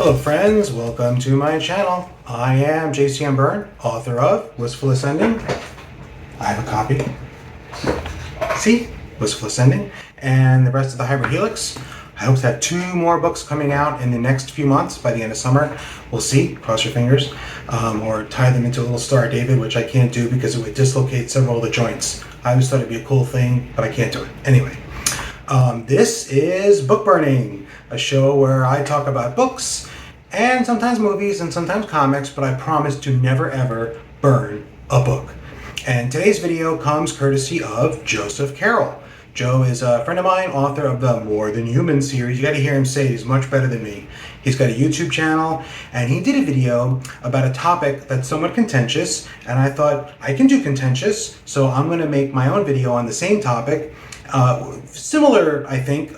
Hello friends, welcome to my channel. I am JCM Berne, author of Wistful Ascending. I have a copy. See? Wistful Ascending. And the rest of the Hybrid Helix. I hope to have 2 more books coming out in the next few months by the end of summer. We'll see, cross your fingers. Or tie them into a little Star of David, which I can't do because it would dislocate several of the joints. I always thought it'd be a cool thing, but I can't do it. Anyway, this is Book Burning, a show where I talk about books and sometimes movies and sometimes comics, but I promise to never ever burn a book. And today's video comes courtesy of Joseph Carrel. Joe is a friend of mine, author of the More Than Human series. You got to hear him say he's much better than me. He's got a YouTube channel, and he did a video about a topic that's somewhat contentious, and I thought, I can do contentious, so I'm going to make my own video on the same topic. Similar, I think,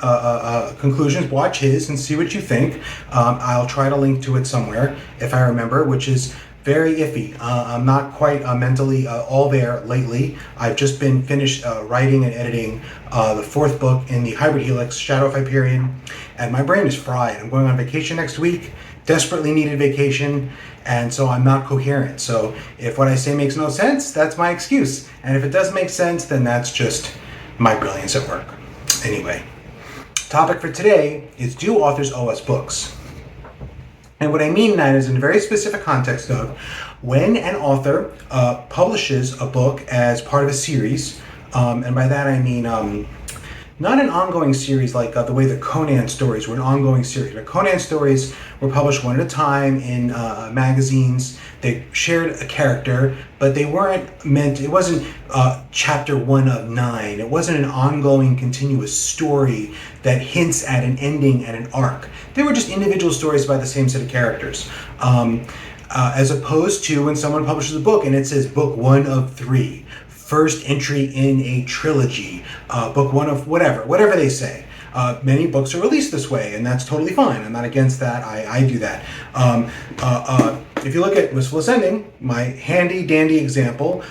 conclusions. Watch his and see what you think. I'll try to link to it somewhere, if I remember, which is very iffy. I'm not quite mentally all there lately. I've just been finished writing and editing the 4th book in the Hybrid Helix, Shadow of Hyperion, and my brain is fried. I'm going on vacation next week, desperately needed vacation, and so I'm not coherent. So if what I say makes no sense, that's my excuse. And if it does make sense, then that's just my brilliance at work. Anyway, topic for today is, do authors owe us books? And what I mean that is in a very specific context of when an author publishes a book as part of a series, and by that I mean not an ongoing series like the way the Conan stories were an ongoing series. The Conan stories were published one at a time in magazines. They shared a character, but they weren't meant, it wasn't chapter 1 of 9. It wasn't an ongoing continuous story that hints at an ending and an arc. They were just individual stories by the same set of characters. As opposed to when someone publishes a book and it says book 1 of 3. First entry in a trilogy, book 1 of whatever they say. Many books are released this way, and that's totally fine. I'm not against that. I do that. If you look at Wistful Ascending, my handy dandy example,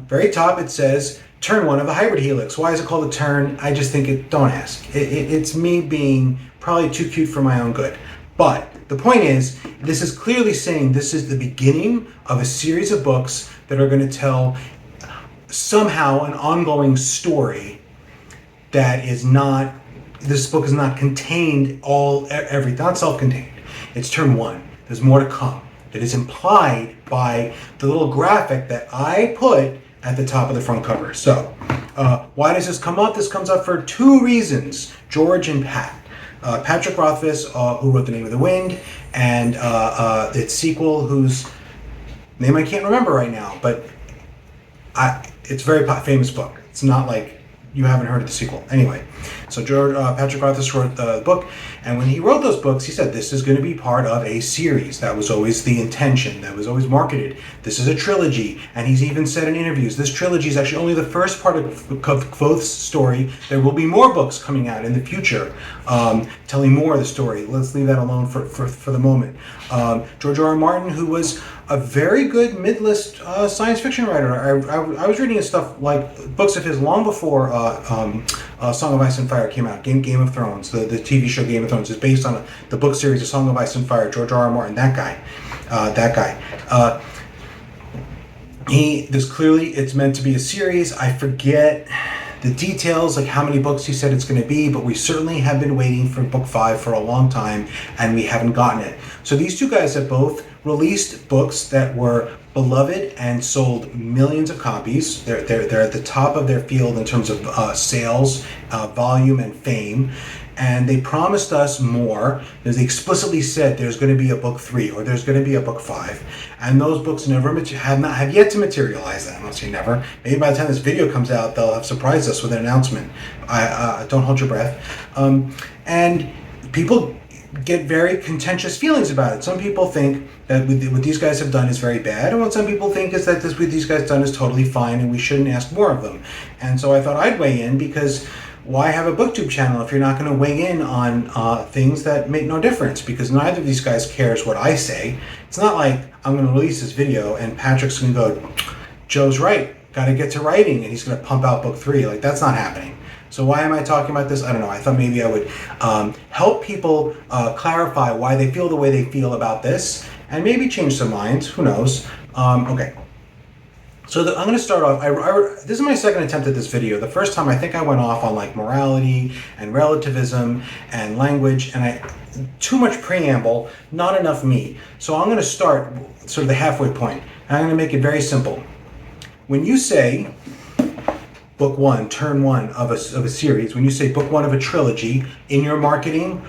very top it says turn 1 of the Hybrid Helix. Why is it called a turn? I just think it, don't ask. It's me being probably too cute for my own good. But the point is, this is clearly saying this is the beginning of a series of books that are going to tell somehow an ongoing story that is not, this book is not contained not self-contained. It's turn 1. There's more to come. That is implied by the little graphic that I put at the top of the front cover. So, why does this come up? This comes up for 2 reasons. George and Pat. Patrick Rothfuss, who wrote The Name of the Wind, and its sequel, whose name I can't remember right now, but it's a very famous book. It's not like you haven't heard of the sequel. Anyway, so Patrick Rothfuss wrote the book, and when he wrote those books, he said this is going to be part of a series. That was always the intention. That was always marketed. This is a trilogy, and he's even said in interviews, this trilogy is actually only the first part of Quoth's story. There will be more books coming out in the future, telling more of the story. Let's leave that alone for the moment. George R. Martin, who was a very good mid-list science fiction writer. I was reading his stuff, like books of his long before Song of Ice and Fire came out. Game of Thrones, the TV show Game of Thrones is based on the book series of Song of Ice and Fire. George R. R. Martin, that guy. This clearly, it's meant to be a series. I forget the details, like how many books he said it's going to be, but we certainly have been waiting for book 5 for a long time, and we haven't gotten it. So these 2 guys have both released books that were beloved and sold millions of copies. They're at the top of their field in terms of sales, volume, and fame. And they promised us more. They explicitly said there's going to be a book 3 or there's going to be a book 5. And those books have yet to materialize. I don't say never. Maybe by the time this video comes out, they'll have surprised us with an announcement. Don't hold your breath. And people get very contentious feelings about it. Some people think that what these guys have done is very bad, and what some people think is that what these guys have done is totally fine and we shouldn't ask more of them. And so I thought I'd weigh in, because why have a booktube channel if you're not going to weigh in on things that make no difference? Because neither of these guys cares what I say. It's not like I'm going to release this video and Patrick's going to go, Joe's right, got to get to writing, and he's going to pump out book 3. Like, that's not happening. So why am I talking about this? I don't know. I thought maybe I would help people clarify why they feel the way they feel about this, and maybe change some minds. Who knows? Okay. So I'm going to start off. This is my second attempt at this video. The first time I think I went off on like morality and relativism and language, and too much preamble, not enough meat. So I'm going to start sort of the halfway point. And I'm going to make it very simple. When you say book one, turn one of a series, when you say book one of a trilogy in your marketing,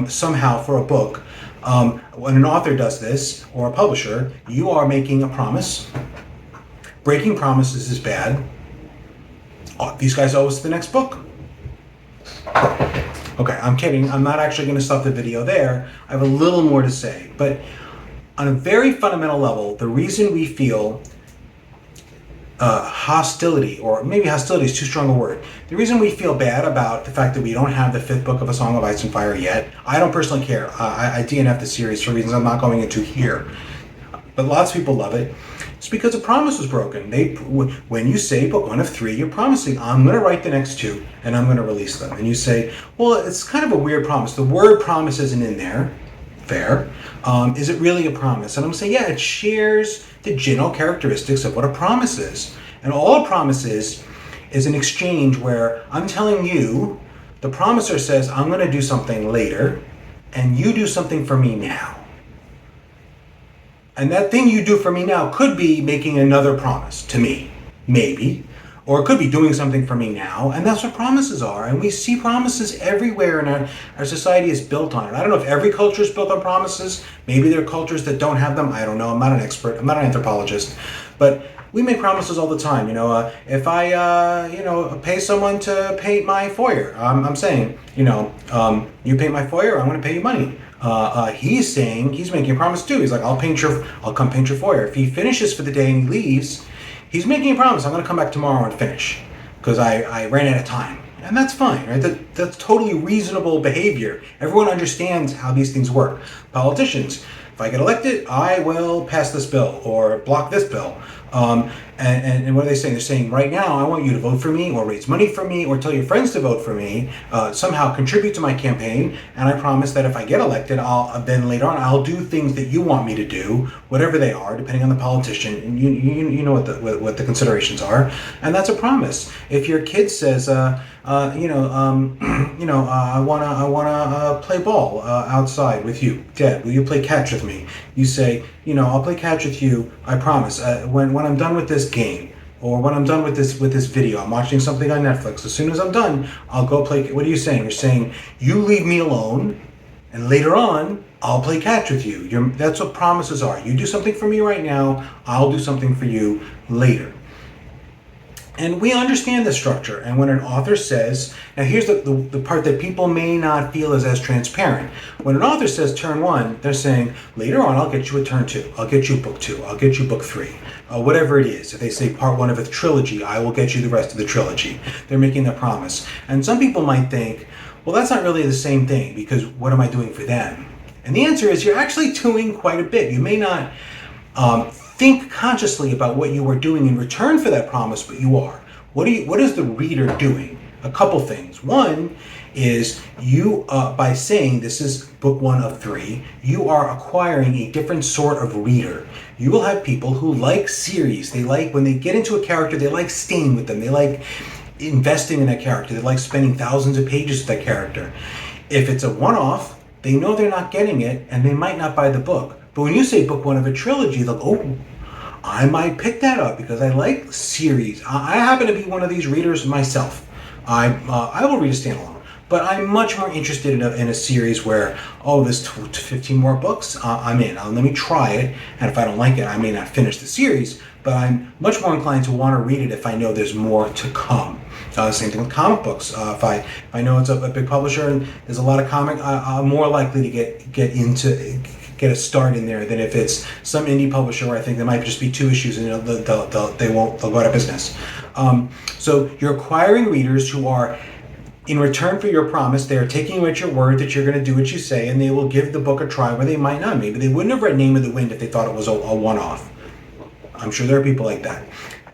somehow for a book, when an author does this or a publisher, you are making a promise. Breaking promises is bad. These guys owe us the next book. Okay, I'm kidding. I'm not actually going to stop the video there. I have a little more to say. But on a very fundamental level, the reason we feel hostility, or maybe hostility is too strong a word. The reason we feel bad about the fact that we don't have the fifth book of A Song of Ice and Fire yet, I don't personally care. I DNF the series for reasons I'm not going into here. But lots of people love it. It's because a promise was broken. When you say book one of three, you're promising, I'm going to write the next two, and I'm going to release them. And you say, well, it's kind of a weird promise. The word promise isn't in there. Fair. Is it really a promise? And I'm going to say, yeah, it shares the general characteristics of what a promise is. And all a promise is an exchange where I'm telling you, the promiser says, I'm going to do something later, and you do something for me now. And that thing you do for me now could be making another promise to me, maybe. Or it could be doing something for me now. And that's what promises are. And we see promises everywhere, and our society is built on it. I don't know if every culture is built on promises. Maybe there are cultures that don't have them. I don't know. I'm not an expert. I'm not an anthropologist. But we make promises all the time. If I, pay someone to paint my foyer, I'm saying, you paint my foyer, I'm going to pay you money. He's saying, he's making a promise too. He's like, I'll come paint your foyer. If he finishes for the day and he leaves, he's making a promise. I'm going to come back tomorrow and finish because I ran out of time. And that's fine, right? That's totally reasonable behavior. Everyone understands how these things work. Politicians, if I get elected, I will pass this bill or block this bill. And what are they saying? They're saying, right now, I want you to vote for me or raise money for me or tell your friends to vote for me, somehow contribute to my campaign. And I promise that if I get elected, then later on, I'll do things that you want me to do, whatever they are, depending on the politician. And you know what the considerations are. And that's a promise. If your kid says, I wanna play ball outside with you. Dad, will you play catch with me? You say, I'll play catch with you. I promise. When I'm done with this game, or when I'm done with this video, I'm watching something on Netflix. As soon as I'm done, I'll go play. What are you saying? You're saying you leave me alone, and later on, I'll play catch with you. That's what promises are. You do something for me right now. I'll do something for you later. And we understand the structure. And when an author says, now here's the part that people may not feel is as transparent. When an author says turn one, they're saying, later on, I'll get you a turn two. I'll get you book two. I'll get you book three. Whatever it is. If they say part one of a trilogy, I will get you the rest of the trilogy. They're making that promise. And some people might think, well, that's not really the same thing because what am I doing for them? And the answer is you're actually doing quite a bit. You may not think consciously about what you are doing in return for that promise, but you are. What is the reader doing? A couple things. One is you, by saying this is book one of three, you are acquiring a different sort of reader. You will have people who like series. They like, when they get into a character, they like staying with them. They like investing in that character. They like spending thousands of pages with that character. If it's a one-off, they know they're not getting it, and they might not buy the book. But when you say book one of a trilogy, they'll go, oh, I might pick that up because I like series. I happen to be one of these readers myself. I will read a standalone, but I'm much more interested in a series where, there's 15 more books. I'm in. Let me try it, and if I don't like it, I may not finish the series. But I'm much more inclined to want to read it if I know there's more to come. Same thing with comic books. If I know it's a big publisher and there's a lot of comic, I'm more likely to get a start in there than if it's some indie publisher where I think there might just be 2 issues and they'll go out of business. So you're acquiring readers who are, in return for your promise, they are taking you at your word that you're going to do what you say, and they will give the book a try where they might not. Maybe they wouldn't have read Name of the Wind if they thought it was a one-off. I'm sure there are people like that.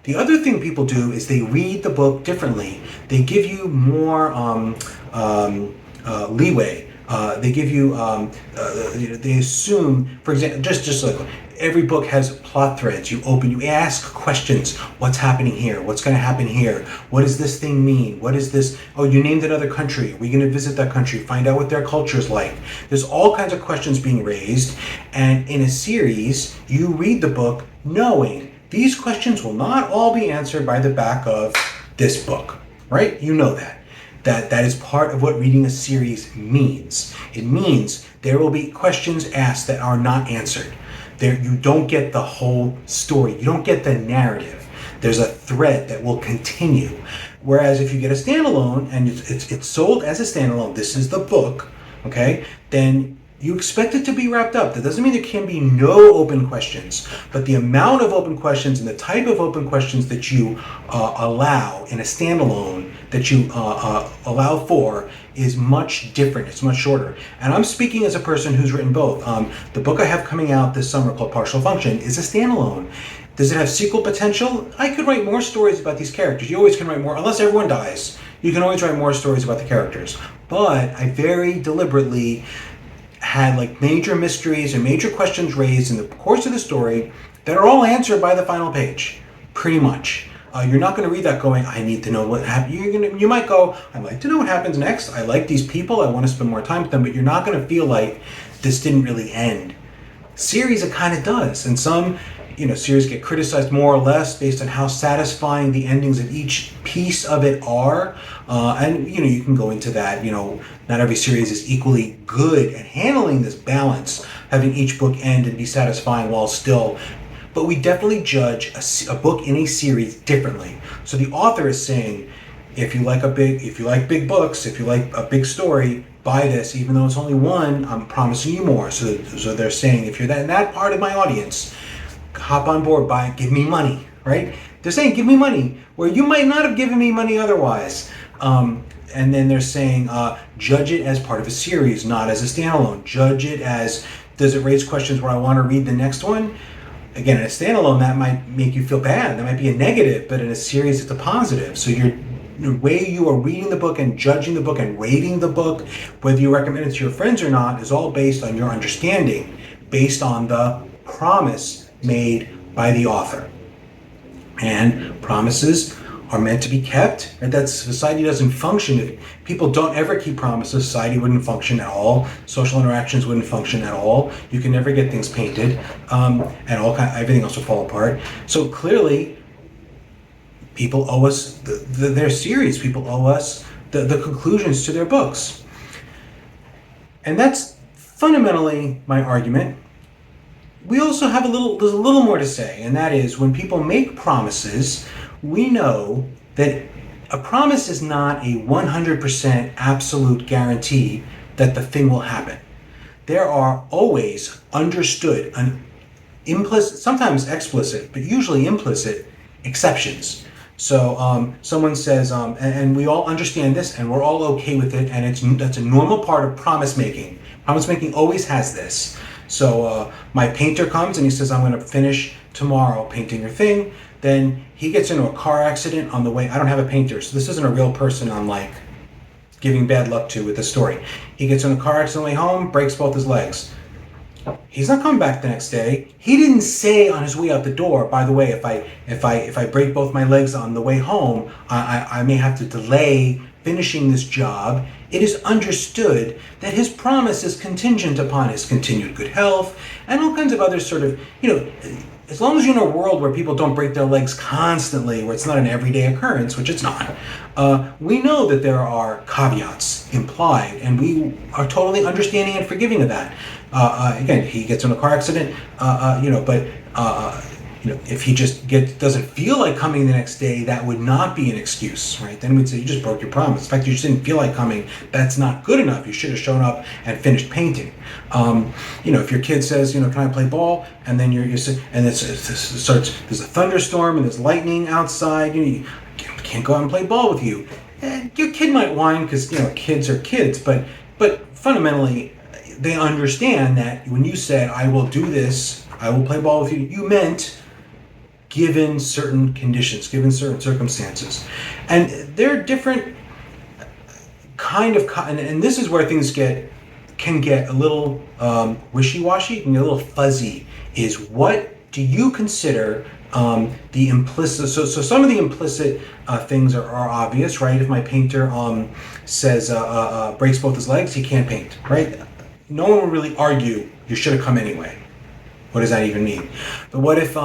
The other thing people do is they read the book differently. They give you more leeway. They give you, they assume, for example, just like every book has plot threads. You open, you ask questions. What's happening here? What's going to happen here? What does this thing mean? What is this? Oh, you named another country. Are we going to visit that country? Find out what their culture is like. There's all kinds of questions being raised. And in a series, you read the book knowing these questions will not all be answered by the back of this book, right? You know that. That is part of what reading a series means. It means there will be questions asked that are not answered. You don't get the whole story. You don't get the narrative. There's a thread that will continue. Whereas if you get a standalone and it's sold as a standalone, this is the book, okay, then you expect it to be wrapped up. That doesn't mean there can be no open questions, but the amount of open questions and the type of open questions that you allow in a standalone, that you allow for, is much different. It's much shorter. And I'm speaking as a person who's written both. The book I have coming out this summer called Partial Function is a standalone. Does it have sequel potential? I could write more stories about these characters. You always can write more, unless everyone dies. You can always write more stories about the characters. But I very deliberately had like major mysteries and major questions raised in the course of the story that are all answered by the final page, pretty much. You're not going to read that going, I need to know what happened. You might go, I'd like to know what happens next. I like these people. I want to spend more time with them. But you're not going to feel like this didn't really end. Series, it kind of does. And some, series get criticized more or less based on how satisfying the endings of each piece of it are. And you can go into that. Not every series is equally good at handling this balance, having each book end and be satisfying while still. But we definitely judge a book in a series differently. So the author is saying, if you like big books, if you like a big story, buy this. Even though it's only one, I'm promising you more. So they're saying, if you're in that part of my audience, hop on board, buy it, give me money, right? They're saying, give me money, where you might not have given me money otherwise. And then they're saying, judge it as part of a series, not as a standalone. Judge it as, does it raise questions where I want to read the next one? Again, in a standalone, that might make you feel bad. That might be a negative, but in a series, it's a positive. So the way you are reading the book and judging the book and rating the book, whether you recommend it to your friends or not, is all based on your understanding, based on the promise made by the author. And promises are meant to be kept, and that society doesn't function. If people don't ever keep promises, society wouldn't function at all. Social interactions wouldn't function at all. You can never get things painted, and everything else would fall apart. So clearly, people owe us their series. People owe us the conclusions to their books, and that's fundamentally my argument. We also have there's a little more to say, and that is when people make promises, we know that a promise is not a 100% absolute guarantee that the thing will happen. There are always understood, implicit, sometimes explicit, but usually implicit exceptions. So someone says, and we all understand this, and we're all okay with it, and that's a normal part of promise making. Promise making always has this. So my painter comes and he says, I'm going to finish tomorrow painting your thing. Then he gets into a car accident on the way. I don't have a painter, so this isn't a real person I'm like giving bad luck to with the story. He gets in a car accident on the way home, breaks both his legs. He's not coming back the next day. He didn't say on his way out the door, by the way, if I break both my legs on the way home, I may have to delay finishing this job. It is understood that his promise is contingent upon his continued good health and all kinds of other sort of, as long as you're in a world where people don't break their legs constantly, where it's not an everyday occurrence, which it's not, we know that there are caveats implied, and we are totally understanding and forgiving of that. Again, he gets in a car accident, if he just doesn't feel like coming the next day, that would not be an excuse, right? Then we'd say you just broke your promise. In fact, you just didn't feel like coming. That's not good enough. You should have shown up and finished painting. If your kid says, can I play ball? And then it starts. There's a thunderstorm and there's lightning outside. You can't go out and play ball with you. And your kid might whine because kids are kids, but fundamentally they understand that when you said I will do this, I will play ball with you, you meant given certain conditions, given certain circumstances. And they're different and this is where things can get a little wishy-washy, can get a little fuzzy, is what do you consider the implicit, so some of the implicit things are obvious, right? If my painter says breaks both his legs, he can't paint, right? No one would really argue you should have come anyway. What does that even mean? But what if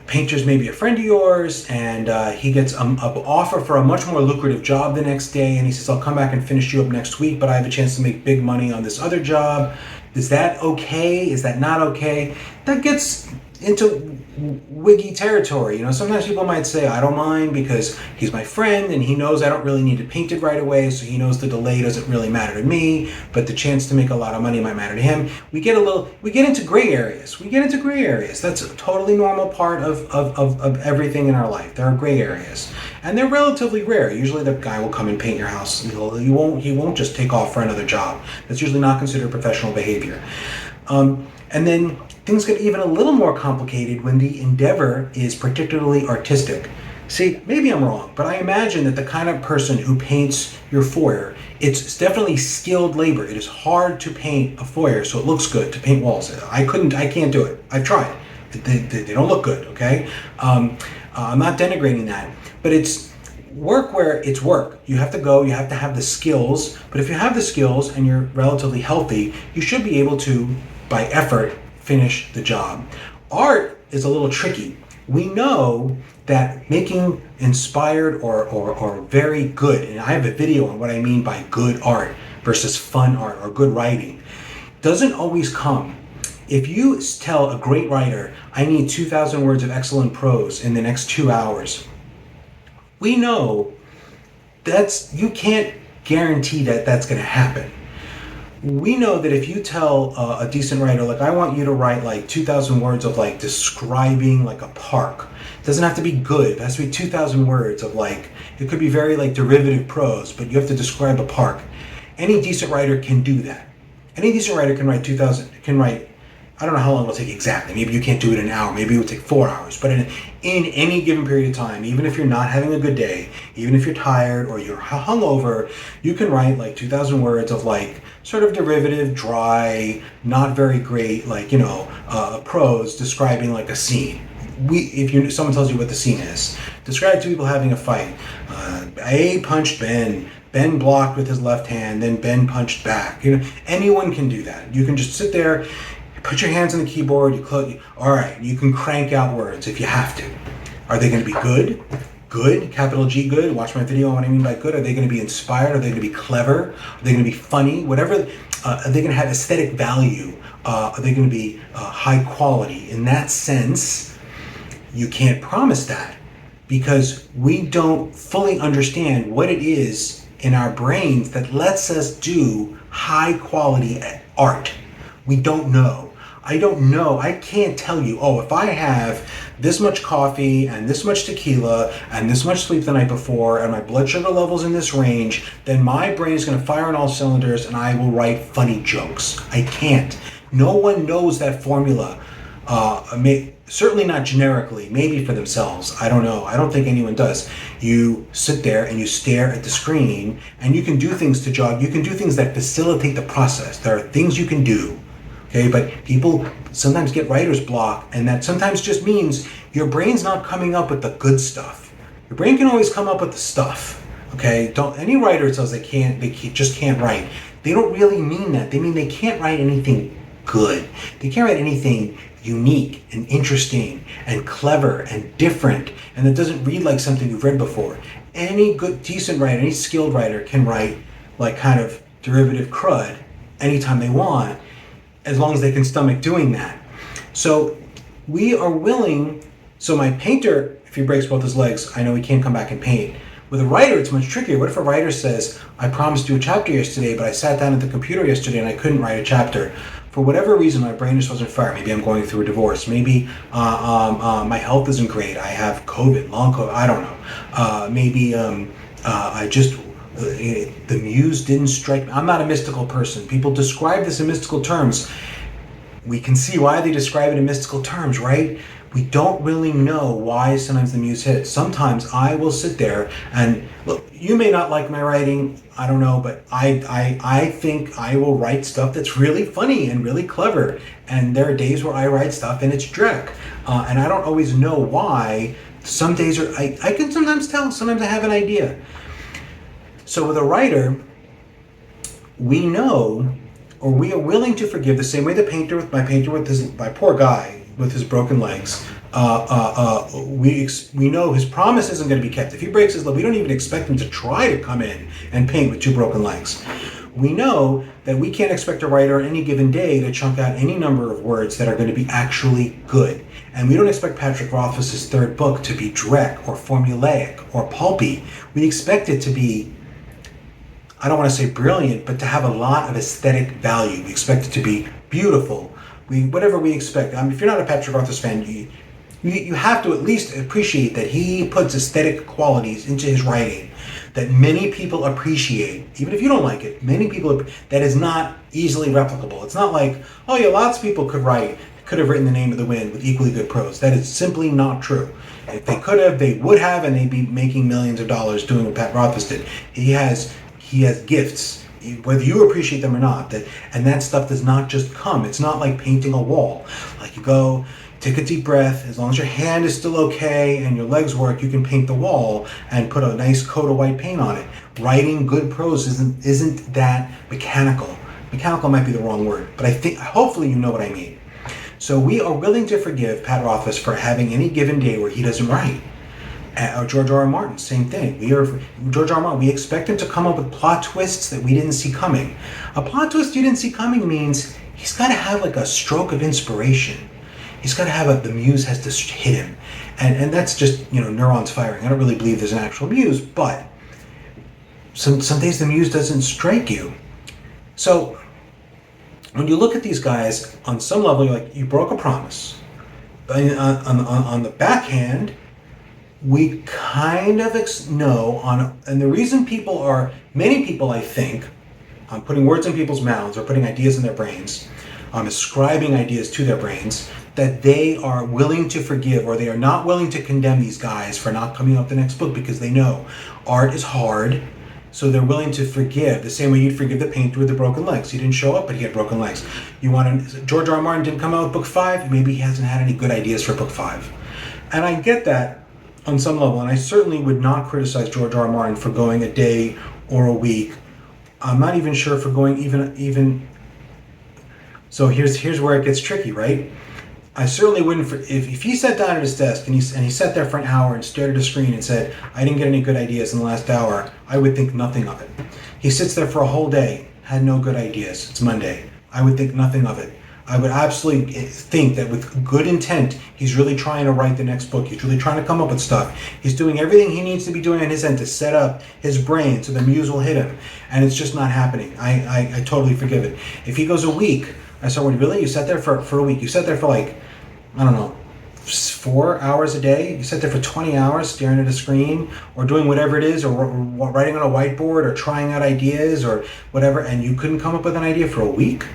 painter's maybe a friend of yours and he gets an offer for a much more lucrative job the next day, and he says, I'll come back and finish you up next week, but I have a chance to make big money on this other job. Is that okay? Is that not okay? That gets into wiggy territory. Sometimes people might say, I don't mind because he's my friend and he knows I don't really need to paint it right away, so he knows the delay doesn't really matter to me, but the chance to make a lot of money might matter to him. We get into gray areas. That's a totally normal part of everything in our life. There are gray areas, and they're relatively rare. Usually the guy will come and paint your house. He won't just take off for another job. That's usually not considered professional behavior. And then things get even a little more complicated when the endeavor is particularly artistic. See, maybe I'm wrong, but I imagine that the kind of person who paints your foyer, it's definitely skilled labor. It is hard to paint a foyer so it looks good, to paint walls. I can't do it. I've tried. They don't look good, okay? I'm not denigrating that, but it's work where it's work. You have to go, you have to have the skills, but if you have the skills and you're relatively healthy, you should be able to, by effort, finish the job. Art is a little tricky. We know that making inspired or very good, and I have a video on what I mean by good art versus fun art or good writing, doesn't always come. If you tell a great writer, I need 2,000 words of excellent prose in the next 2 hours, we know you can't guarantee that that's going to happen. We know that if you tell a decent writer, like, I want you to write like 2,000 words of like describing like a park. It doesn't have to be good. It has to be 2,000 words of like, it could be very like derivative prose, but you have to describe a park. Any decent writer can do that. Any decent writer can write 2,000, I don't know how long it'll take exactly. Maybe you can't do it in an hour. Maybe it will take 4 hours. But in any given period of time, even if you're not having a good day, even if you're tired or you're hungover, you can write like 2,000 words of like sort of derivative, dry, not very great, like, prose describing like a scene. Someone tells you what the scene is, describe two people having a fight. A punched Ben. Ben blocked with his left hand. Then Ben punched back. Anyone can do that. You can just sit there. Put your hands on the keyboard, all right, you can crank out words if you have to. Are they going to be good? Good, capital G good. Watch my video on what I mean by good. Are they going to be inspired? Are they going to be clever? Are they going to be funny? Whatever. Are they going to have aesthetic value? Are they going to be high quality? In that sense, you can't promise that because we don't fully understand what it is in our brains that lets us do high quality art. We don't know. I don't know. I can't tell you, if I have this much coffee and this much tequila and this much sleep the night before and my blood sugar level's in this range, then my brain is going to fire on all cylinders and I will write funny jokes. I can't. No one knows that formula. Certainly not generically, maybe for themselves. I don't know. I don't think anyone does. You sit there and you stare at the screen and you can do things to jog. You can do things that facilitate the process. There are things you can do. Okay, but people sometimes get writer's block, and that sometimes just means your brain's not coming up with the good stuff. Your brain can always come up with the stuff. Okay, any writer says they just can't write. They don't really mean that. They mean they can't write anything good. They can't write anything unique and interesting and clever and different, and that doesn't read like something you've read before. Any good, decent writer, any skilled writer can write like kind of derivative crud anytime they want, as long as they can stomach doing that. So we are willing, so my painter, if he breaks both his legs, I know he can't come back and paint. With a writer, it's much trickier. What if a writer says, I promised you a chapter yesterday, but I sat down at the computer yesterday and I couldn't write a chapter. For whatever reason, my brain just wasn't firing. Maybe I'm going through a divorce. Maybe my health isn't great. I have COVID, long COVID, I don't know. Maybe the muse didn't strike me. I'm not a mystical person. People describe this in mystical terms. We can see why they describe it in mystical terms, right? we don't really know why sometimes the muse hits. Sometimes I will sit there and look, you may not like my writing, I don't know, but I think I will write stuff that's really funny and really clever. And there are days where I write stuff and it's dreck. And I don't always know why. Some days I can sometimes tell, sometimes I have an idea. So with a writer, we know, or we are willing to forgive the same way my poor guy with his broken legs. We know his promise isn't going to be kept. If he breaks his leg, we don't even expect him to try to come in and paint with 2 broken legs. We know that we can't expect a writer on any given day to chunk out any number of words that are going to be actually good. And we don't expect Patrick Rothfuss's 3rd book to be dreck or formulaic or pulpy. We expect it to be, I don't want to say brilliant, but to have a lot of aesthetic value. We expect it to be beautiful. Whatever we expect. If you're not a Patrick Rothfuss fan, you have to at least appreciate that he puts aesthetic qualities into his writing that many people appreciate. Even if you don't like it, many people, that is not easily replicable. It's not like, oh yeah, lots of people could have written The Name of the Wind with equally good prose. That is simply not true. If they could have, they would have, and they'd be making millions of dollars doing what Pat Rothfuss did. He has gifts, whether you appreciate them or not, and that stuff does not just come. It's not like painting a wall. Like you go, take a deep breath, as long as your hand is still okay and your legs work, you can paint the wall and put a nice coat of white paint on it. Writing good prose isn't that mechanical. Mechanical might be the wrong word, but hopefully you know what I mean. So we are willing to forgive Pat Rothfuss for having any given day where he doesn't write. Or George R. Martin, same thing. George R. Martin, we expect him to come up with plot twists that we didn't see coming. A plot twist you didn't see coming means he's got to have like a stroke of inspiration. He's got to have the muse has to hit him. And that's just, neurons firing. I don't really believe there's an actual muse, but some days the muse doesn't strike you. So when you look at these guys, on some level, you're like, you broke a promise. On the backhand, we kind of know and the reason many people, I think, I'm putting words in people's mouths or putting ideas in their brains, ascribing ideas to their brains, that they are willing to forgive, or they are not willing to condemn these guys for not coming up with the next book because they know art is hard. So they're willing to forgive the same way you'd forgive the painter with the broken legs. He didn't show up, but he had broken legs. George R. Martin didn't come out with book 5. Maybe he hasn't had any good ideas for book 5. And I get that on some level, and I certainly would not criticize George R. Martin for going a day or a week. I'm not even sure for going even. So here's where it gets tricky, right? I certainly wouldn't, if he sat down at his desk and he sat there for an hour and stared at a screen and said, I didn't get any good ideas in the last hour, I would think nothing of it. He sits there for a whole day, had no good ideas. It's Monday. I would think nothing of it. I would absolutely think that with good intent, he's really trying to write the next book. He's really trying to come up with stuff. He's doing everything he needs to be doing on his end to set up his brain so the muse will hit him. And it's just not happening. I totally forgive it. If he goes a week, I said, well, really? You sat there for a week? You sat there for 4 hours a day? You sat there for 20 hours staring at a screen or doing whatever it is, or writing on a whiteboard or trying out ideas or whatever, and you couldn't come up with an idea for a week?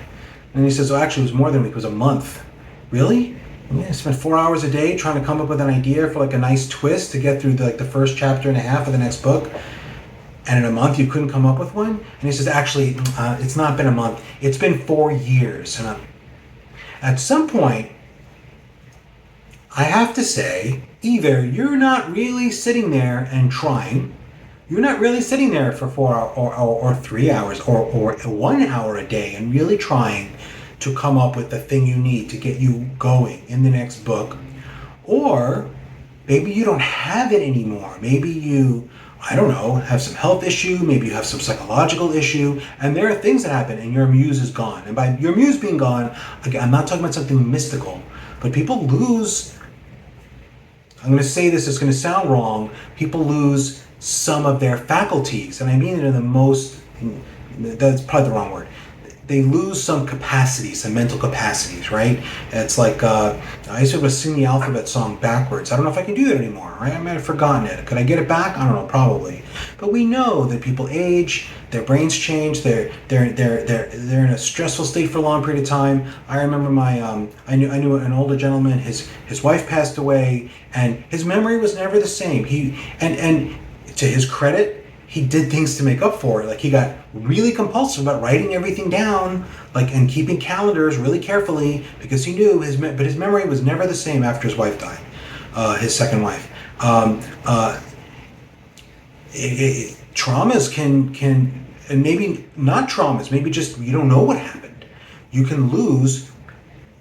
And he says, actually, it was more than a week. It was a month. Really? Yeah, I spent 4 hours a day trying to come up with an idea for a nice twist to get through the first chapter and a half of the next book. And in a month, you couldn't come up with one? And he says, actually, it's not been a month. It's been 4 years. And at some point, I have to say, either you're not really sitting there and trying, you're not really sitting there for 4 hours or 3 hours or 1 hour a day and really trying to come up with the thing you need to get you going in the next book, or maybe you don't have it anymore. Maybe you, I don't know, have some health issue, maybe you have some psychological issue, and there are things that happen and your muse is gone. And by your muse being gone, again, I'm not talking about something mystical, but people lose, I'm going to say this, it's going to sound wrong, people lose some of their faculties, and I mean it in the most, that's probably the wrong word. they lose some capacities, some mental capacities, right? It's like I used to sing the alphabet song backwards. I don't know if I can do that anymore, right? I might have forgotten it. Could I get it back? I don't know, probably. But we know that people age, their brains change, they're in a stressful state for a long period of time. I remember I knew an older gentleman. His wife passed away, and his memory was never the same. And to his credit, he did things to make up for it. Like, he got really compulsive about writing everything down, like, and keeping calendars really carefully, because he knew his memory was never the same after his wife died, his second wife. Traumas can, and maybe not traumas, maybe just you don't know what happened. You can lose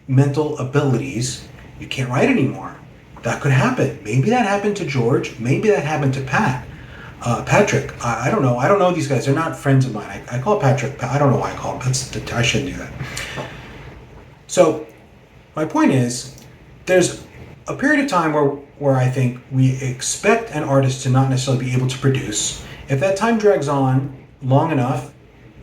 mental abilities. You can't write anymore. That could happen. Maybe that happened to George. Maybe that happened to Patrick. I don't know. I don't know these guys. They're not friends of mine. I call Patrick. I don't know why I call him. I shouldn't do that. So my point is, there's a period of time where I think we expect an artist to not necessarily be able to produce. If that time drags on long enough,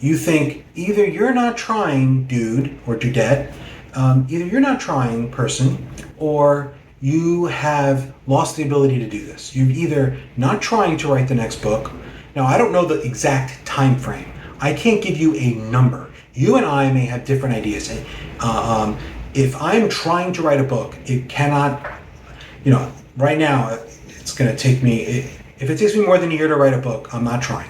you think either you're not trying, dude or dudette, either you're not trying, person, or you have lost the ability to do this. You're either not trying to write the next book. Now, I don't know the exact time frame. I can't give you a number. You and I may have different ideas. If I'm trying to write a book, it cannot, right now, it's going to take me, if it takes me more than a year to write a book, I'm not trying.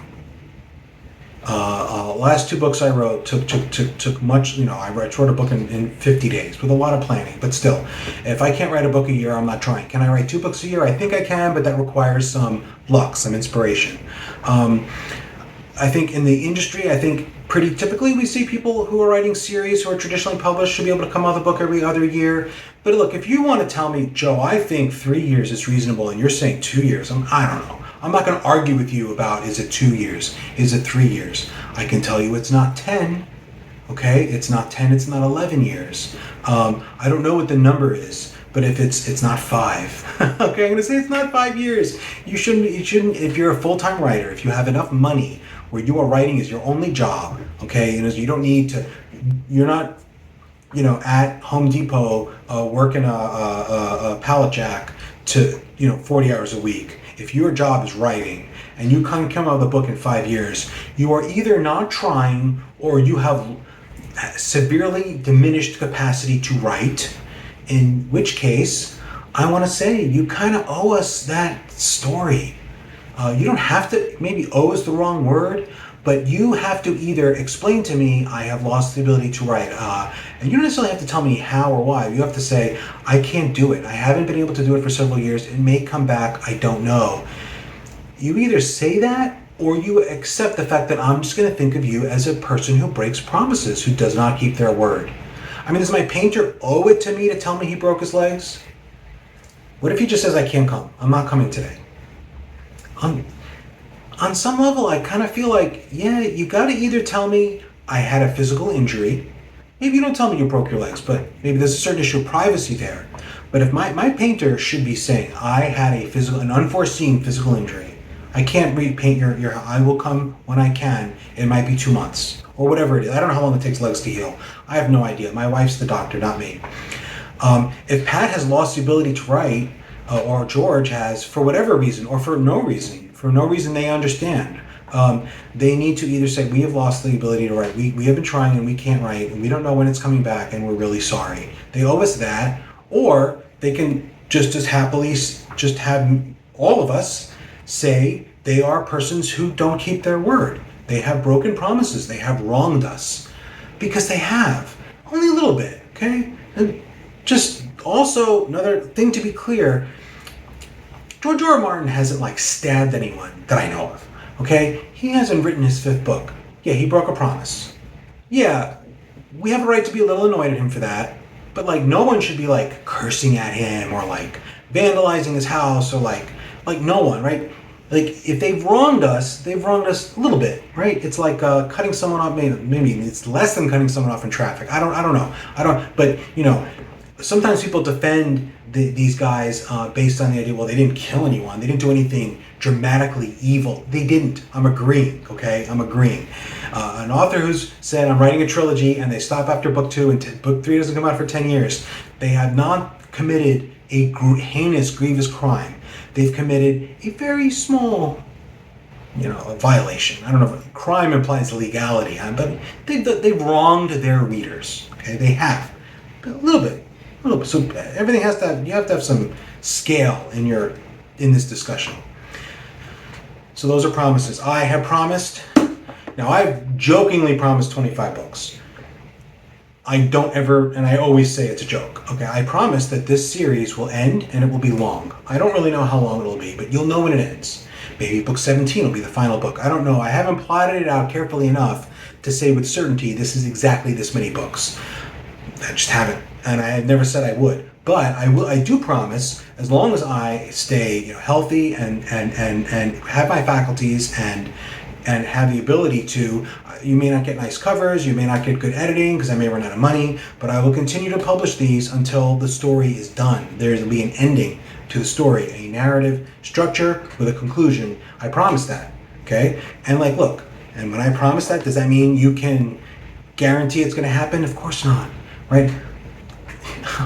Last two books I wrote took much, I wrote a book in 50 days with a lot of planning, but still, if I can't write a book a year, I'm not trying. Can I write 2 books a year? I think I can, but that requires some luck, some inspiration. I think in the industry, pretty typically we see people who are writing series who are traditionally published should be able to come out with a book every other year. But look, if you want to tell me, Joe, I think 3 years is reasonable, and you're saying 2 years, I don't know. I'm not going to argue with you about, is it 2 years? Is it 3 years? I can tell you it's not 10, okay? It's not 10, it's not 11 years. I don't know what the number is, but if it's not 5, okay? I'm going to say it's not 5 years. You shouldn't, if you're a full-time writer, if you have enough money where you are writing is your only job, okay? You don't need to, you're not, at Home Depot working a pallet jack to, 40 hours a week. If your job is writing and you come out with a book in 5 years, you are either not trying or you have severely diminished capacity to write, in which case, I want to say you kind of owe us that story. You don't have to, maybe owe is the wrong word, but you have to either explain to me I have lost the ability to write, and you don't necessarily have to tell me how or why. You have to say, I can't do it. I haven't been able to do it for several years. It may come back. I don't know. You either say that or you accept the fact that I'm just going to think of you as a person who breaks promises, who does not keep their word. I mean, does my painter owe it to me to tell me he broke his legs? What if he just says, I can't come? I'm not coming today. On some level, I kind of feel like, yeah, you got to either tell me I had a physical injury. Maybe you don't tell me you broke your legs, but maybe there's a certain issue of privacy there. But if my painter should be saying, I had an unforeseen physical injury. I can't repaint your I will come when I can. It might be 2 months or whatever it is. I don't know how long it takes legs to heal. I have no idea. My wife's the doctor, not me. If Pat has lost the ability to write, or George has, for whatever reason, or for no reason they understand, they need to either say, we have lost the ability to write. We have been trying and we can't write, and we don't know when it's coming back, and we're really sorry. They owe us that, or they can just as happily just have all of us say they are persons who don't keep their word. They have broken promises. They have wronged us. Because they have. Only a little bit, okay? And just also, another thing to be clear, George R. R. Martin hasn't stabbed anyone that I know of, okay? He hasn't written his 5th book. Yeah, he broke a promise. Yeah, we have a right to be a little annoyed at him for that, but no one should be cursing at him or vandalizing his house or no one, right? If they've wronged us a little bit, right? It's like cutting someone off, maybe it's less than cutting someone off in traffic. I don't know. But sometimes people defend these guys based on the idea, well, they didn't kill anyone. They didn't do anything dramatically evil. They didn't. I'm agreeing, okay? I'm agreeing. An author who's said, I'm writing a trilogy, and they stop after book 2 and book 3 doesn't come out for 10 years, they have not committed a heinous, grievous crime. They've committed a very small, a violation. I don't know if crime implies legality, but they've wronged their readers, okay? They have. A little bit. So everything you have to have some scale in this discussion. So those are promises. I have promised. Now I've jokingly promised 25 books. I don't ever, and I always say it's a joke. Okay, I promise that this series will end and it will be long. I don't really know how long it'll be, but you'll know when it ends. Maybe book 17 will be the final book. I don't know. I haven't plotted it out carefully enough to say with certainty this is exactly this many books. I just haven't, and I have never said I would. But I do promise, as long as I stay healthy and have my faculties and have the ability to, you may not get nice covers, you may not get good editing because I may run out of money, but I will continue to publish these until the story is done. There will be an ending to the story, a narrative structure with a conclusion. I promise that, okay? And look, and when I promise that, does that mean you can guarantee it's going to happen? Of course not, right?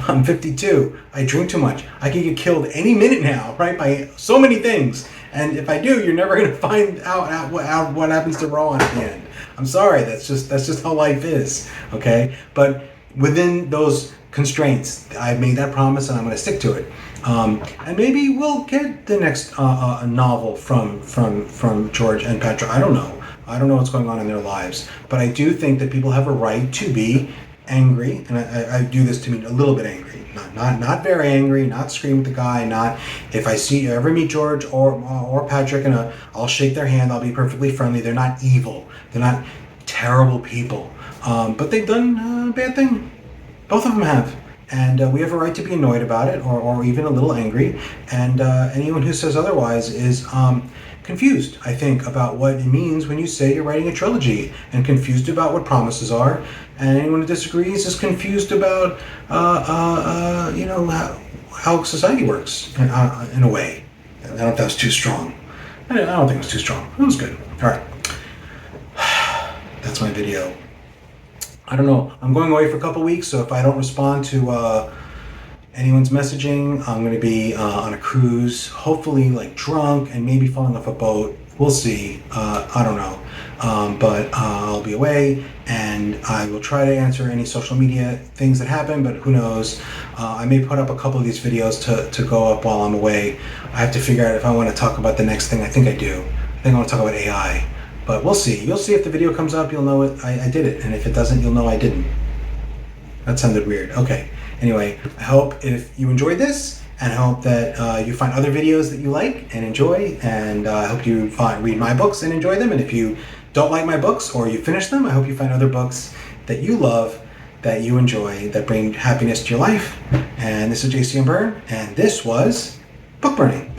I'm 52. I drink too much. I can get killed any minute now, right? By so many things. And if I do, you're never going to find out what happens to Rowan at the end. I'm sorry. That's just how life is. Okay. But within those constraints, I've made that promise, and I'm going to stick to it. And maybe we'll get the next novel from George and Petra. I don't know. I don't know what's going on in their lives, but I do think that people have a right to be angry, and I do this to mean a little bit angry, not very angry, not scream at the guy, not if I ever meet George or Patrick and I'll shake their hand, I'll be perfectly friendly. They're not evil, they're not terrible people, but they've done a bad thing. Both of them have, and we have a right to be annoyed about it or even a little angry, and anyone who says otherwise is confused, I think, about what it means when you say you're writing a trilogy, and confused about what promises are. And anyone who disagrees is confused about, how society works in a way. I don't know if that was too strong. I don't think it was too strong. It was good. All right. That's my video. I don't know. I'm going away for a couple weeks, so if I don't respond to anyone's messaging, I'm going to be on a cruise, hopefully drunk and maybe falling off a boat. We'll see. I don't know. But I'll be away, and I will try to answer any social media things that happen, but who knows. I may put up a couple of these videos to go up while I'm away. I have to figure out if I want to talk about the next thing. I think I do. I think I want to talk about AI. But we'll see. You'll see if the video comes up, you'll know I did it. And if it doesn't, you'll know I didn't. That sounded weird. Okay. Anyway, I hope if you enjoyed this, and I hope that you find other videos that you like and enjoy, and I hope you read my books and enjoy them. And if you don't like my books or you finish them, I hope you find other books that you love, that you enjoy, that bring happiness to your life. And this is JC and Berne, and this was Book Burning.